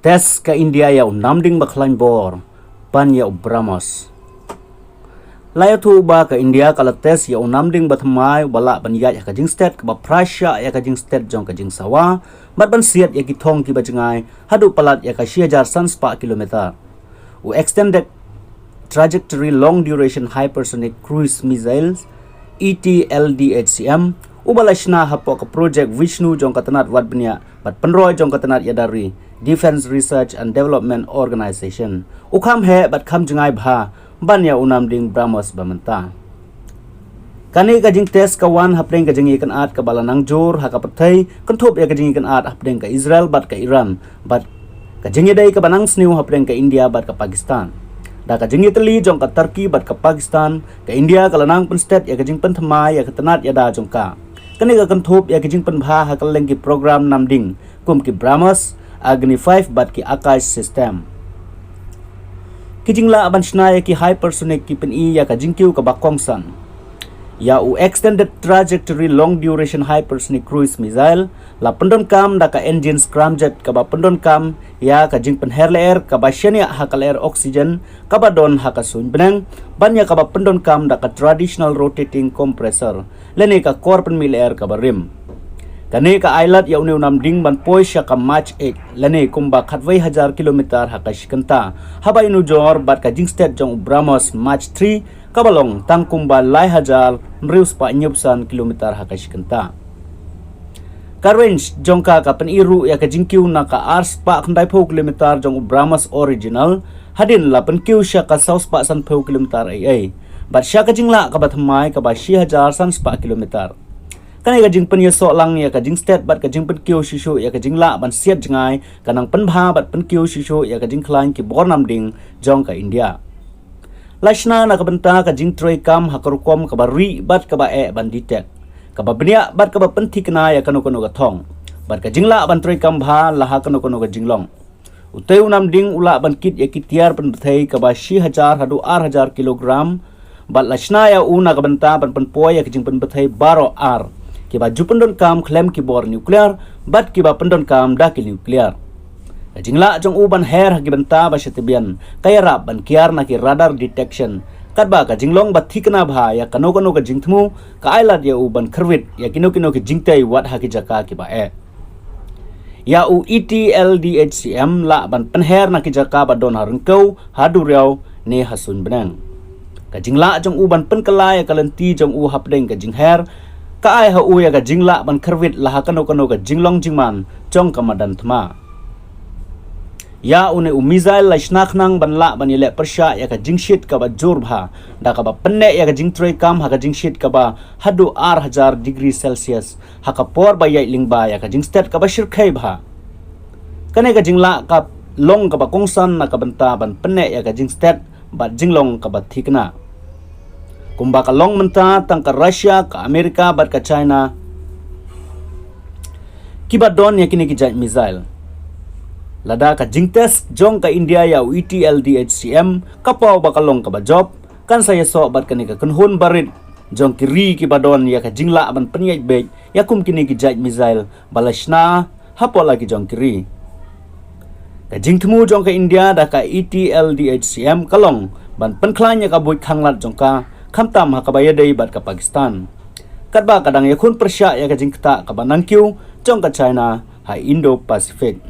tes ka India ya Namding ba Khlaiñ bor pan ya Brahmos layo tu ba ka India kala tes ya Namding Bathymmai bala ban ya ka jing state ka ba Prussia ya ka jing state jong ka jing sawa mat ban siat ya ki thong ki ba jangai hadu palat ya ka 6000 sans pa kilometer u extended trajectory long duration hypersonic cruise missiles ETLDHCM ubalashna hapo ka project Vishnu jong katanat wat bnya bat penroy jong katanat ya dari Defense Research and Development Organization ukam he bat kham jangai bha banya Namding Brahmos bamanta kani ka jing test ka wan hapdeng ka jing ikan at ka balanang jor ha ka pathai kan thop ya ka jing ikan at hapdeng ka Israel bat ka Iran bat ka jing dai ka banang sniu hapdeng ka India bat ka Pakistan da ka jing Italy jong ka Turkey bat ka Pakistan ka India ka lanang pen state ya ka jing Bathymmai ya ka tanat ya da jong ka kani ka kan thop ya ka jing pen bha ha ka leng ki program Namding kum ki Brahmos Agni 5 bat ki Akash system kijingla aban shnaya ki hypersonic ki pen I ya ka jingkiu ka bakongsan ya u extended trajectory long duration hypersonic cruise missile la pendon kam da ka engine scramjet ka ba pendon kam ya ka jing pen herler ka ba shania ha ka air oxygen ka ba don ha ka sun benang banya ka ba pendon kam da ka traditional rotating compressor lene ka core pen mil air ka ba rim kane ka island ya uniu Namding ban poisha ka March 8 lane kumba khatwai 1000 kilometer ha ka shikanta haba inu jor bat ka jing state jong Brahmos March 3 kabalong tang kumba lai hajar mrius pa nyupsan kilometer ha ka shikanta Khlaiñ jong ka pen iru ya ka jingkiu na ka ars pa khandai pho kilometer jong Brahmos original hadin la pen kiu sha ka saus pa san pho kilometer ai bat sha ka jingla ka Bathymmai ka ba 6000 san pa kilometer kani ka jing pen ya so lang ya ka jing state bat ka jing pen kyo shisho ya ka jing la ban siat jangai kanang pen bha bat pen kyo shisho ya ka jing Khlaiñ ki bor Namding jong ka India lashna na ka benta ka jing troi kam ha karukom ka ba ri bat ka ba e ban detect ka ba bnia bat ka ba pen thikna ya kanu kanu ka thong bat ka jing la ban troi kam bha la ha kanu kanu ka jing long uteu Namding ula ban kit ya kitiar pen thei ka ba 6000 hadu 8000 kilogram bat lashna ya una ka benta ban pen poy ya ka jing pen thei 12 ar kiba jupendon kam klaim ki bor nuclear bat kiba pendon kam da ki nuclear jingla jong uban her ki benta ba setibian kaya rap ban kiar na ki radar detection kadba ka jinglong bat thikna bha ya kano kano ka jingthmu ka ailat ya uban kharwit ya kino kino ki jingtai wat ha ki jaka ki ba e ya u ETLDHCM la ban penher na ki jaka ba don harengkau hadu riau ne hasun benang ka jingla jong uban penkala ya kalanti jong u hapdeng ka jingher ka ai ha uya ka jingla ban kharwit la ha kano kano ka jinglong jingman chong ka madan thma ya une u missile la shnak nang ban la ban ile persha ya ka jingshit ka ba jor bha da ka ba penne ya ka jingtroi kam ha ka jingshit ka ba hadu ar 1000 degree celsius ha ka por ba yai lingba ya ka jingstat ka ba shirkhai bha kane ka jingla ka long ka ba kongsan na ka banta ban penne ya ka jingstat ba jinglong ka ba thikna kumba ka long menta tang ka Russia ka Amerika bat ka China kiba don ya kini ki jai missile lada ka jingtes jong ka India ya ETLDHCM kapaw ba ka long ka ba job kan saya so bat kani ka kunhun barit jong kiri ki badon ya ka jingla ban penyai bej ya kum kini ki jai missile balashna hapo lagi jong kiri ka jingthmu jong ka India da ka ETLDHCM kalong ban pen Khlaiñ ya ka buik khanglat jong ka khamtam ha ka ba yadai bat ka Pakistan kadba kadang ya khun persya ya ka jingkta ka ba nangkyu jong ka China ha Indo Pacific